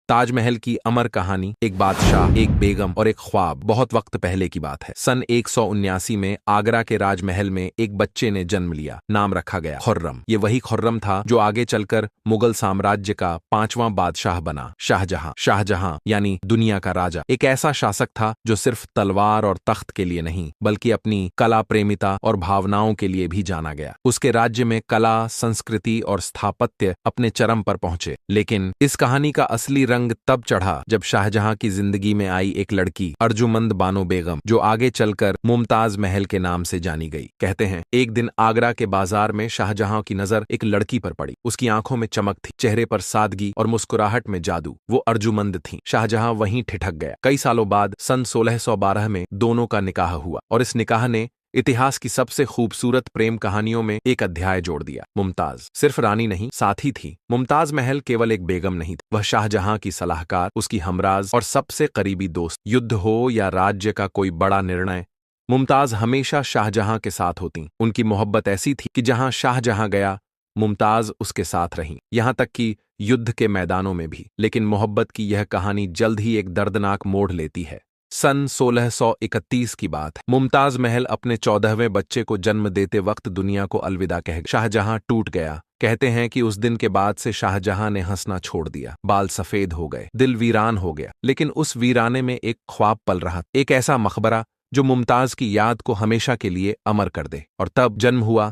ताजमहल की अमर कहानी। एक बादशाह, एक बेगम और एक ख्वाब। बहुत वक्त पहले की बात है। सन 179 में आगरा के राजमहल में एक बच्चे ने जन्म लिया। नाम रखा गया खुर्रम। ये वही खुर्रम था जो आगे चलकर मुगल साम्राज्य का 5वां बादशाह बना, शाहजहां। शाहजहां यानी दुनिया का राजा। एक ऐसा शासक था जो सिर्फ तलवार और तख्त के लिए नहीं बल्कि अपनी कला प्रेमिता और भावनाओं के लिए भी जाना गया। उसके राज्य में कला, संस्कृति और स्थापत्य अपने चरम पर पहुंचे। लेकिन इस कहानी का असली रंग तब चढ़ा जब शाहजहां की जिंदगी में आई एक लड़की, अर्जुमंद बानो बेगम, जो आगे चलकर मुमताज महल के नाम से जानी गई। कहते हैं एक दिन आगरा के बाजार में शाहजहां की नजर एक लड़की पर पड़ी। उसकी आंखों में चमक थी, चेहरे पर सादगी और मुस्कुराहट में जादू। वो अर्जुमंद थी। शाहजहां वहीं ठिठक गया। कई सालों बाद सन 1612 में दोनों का निकाह हुआ और इस निकाह ने इतिहास की सबसे खूबसूरत प्रेम कहानियों में एक अध्याय जोड़ दिया। मुमताज सिर्फ रानी नहीं, साथी थी। मुमताज महल केवल एक बेगम नहीं थी, वह शाहजहां की सलाहकार, उसकी हमराज और सबसे करीबी दोस्त। युद्ध हो या राज्य का कोई बड़ा निर्णय, मुमताज हमेशा शाहजहां के साथ होती। उनकी मोहब्बत ऐसी थी कि जहां शाहजहां गया, मुमताज उसके साथ रहीं, यहां तक कि युद्ध के मैदानों में भी। लेकिन मोहब्बत की यह कहानी जल्द ही एक दर्दनाक मोड़ लेती है। सन 1631 की बात है। मुमताज महल अपने 14वें बच्चे को जन्म देते वक्त दुनिया को अलविदा कह गया। शाहजहां टूट गया। कहते हैं कि उस दिन के बाद से शाहजहां ने हंसना छोड़ दिया। बाल सफेद हो गए, दिल वीरान हो गया। लेकिन उस वीराने में एक ख्वाब पल रहा, एक ऐसा मकबरा जो मुमताज की याद को हमेशा के लिए अमर कर दे। और तब जन्म हुआ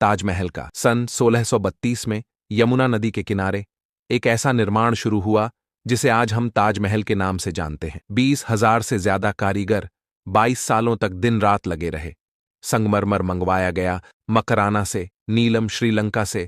ताजमहल का। सन 1632 में यमुना नदी के किनारे एक ऐसा निर्माण शुरू हुआ जिसे आज हम ताजमहल के नाम से जानते हैं। 20,000 से ज्यादा कारीगर 22 सालों तक दिन रात लगे रहे। संगमरमर मंगवाया गया मकराना से, नीलम श्रीलंका से,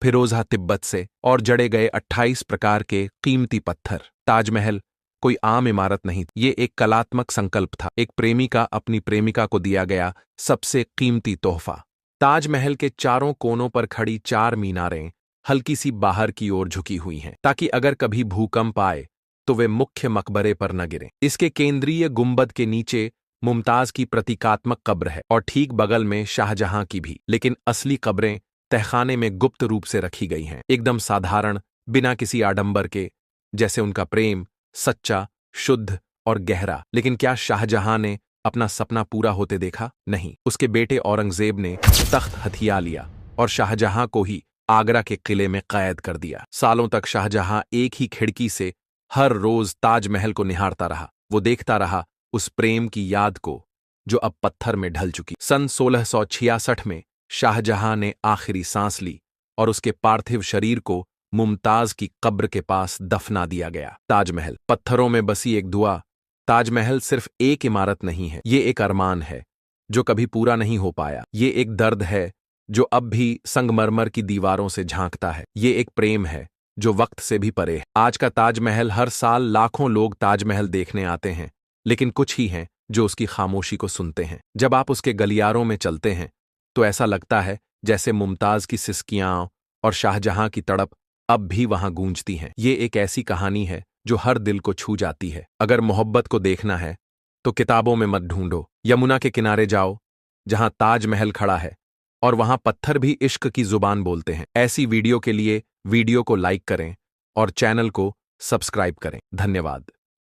फिरोजा तिब्बत से और जड़े गए 28 प्रकार के कीमती पत्थर। ताजमहल कोई आम इमारत नहीं, ये एक कलात्मक संकल्प था। एक प्रेमी का अपनी प्रेमिका को दिया गया सबसे कीमती तोहफा। ताजमहल के चारों कोनों पर खड़ी 4 मीनारें हल्की सी बाहर की ओर झुकी हुई हैं, ताकि अगर कभी भूकंप आए तो वे मुख्य मकबरे पर न गिरें। इसके केंद्रीय गुंबद के नीचे मुमताज की प्रतीकात्मक कब्र है और ठीक बगल में शाहजहां की भी। लेकिन असली कब्रें तहखाने में गुप्त रूप से रखी गई हैं, एकदम साधारण, बिना किसी आडंबर के, जैसे उनका प्रेम सच्चा, शुद्ध और गहरा। लेकिन क्या शाहजहां ने अपना सपना पूरा होते देखा? नहीं। उसके बेटे औरंगजेब ने तख्त हथिया लिया और शाहजहां को ही आगरा के किले में कैद कर दिया। सालों तक शाहजहां एक ही खिड़की से हर रोज ताजमहल को निहारता रहा। वो देखता रहा उस प्रेम की याद को जो अब पत्थर में ढल चुकी। सन 1666 में शाहजहां ने आखिरी सांस ली और उसके पार्थिव शरीर को मुमताज की कब्र के पास दफना दिया गया। ताजमहल पत्थरों में बसी एक दुआ। ताजमहल सिर्फ एक इमारत नहीं है, ये एक अरमान है जो कभी पूरा नहीं हो पाया। ये एक दर्द है जो अब भी संगमरमर की दीवारों से झांकता है। ये एक प्रेम है जो वक्त से भी परे है। आज का ताजमहल, हर साल लाखों लोग ताजमहल देखने आते हैं, लेकिन कुछ ही हैं जो उसकी खामोशी को सुनते हैं। जब आप उसके गलियारों में चलते हैं तो ऐसा लगता है जैसे मुमताज की सिसकियां और शाहजहां की तड़प अब भी वहां गूंजती हैं। ये एक ऐसी कहानी है जो हर दिल को छू जाती है। अगर मोहब्बत को देखना है तो किताबों में मत ढूंढो, यमुना के किनारे जाओ जहां ताजमहल खड़ा है और वहां पत्थर भी इश्क की जुबान बोलते हैं। ऐसी वीडियो के लिए वीडियो को लाइक करें और चैनल को सब्सक्राइब करें। धन्यवाद।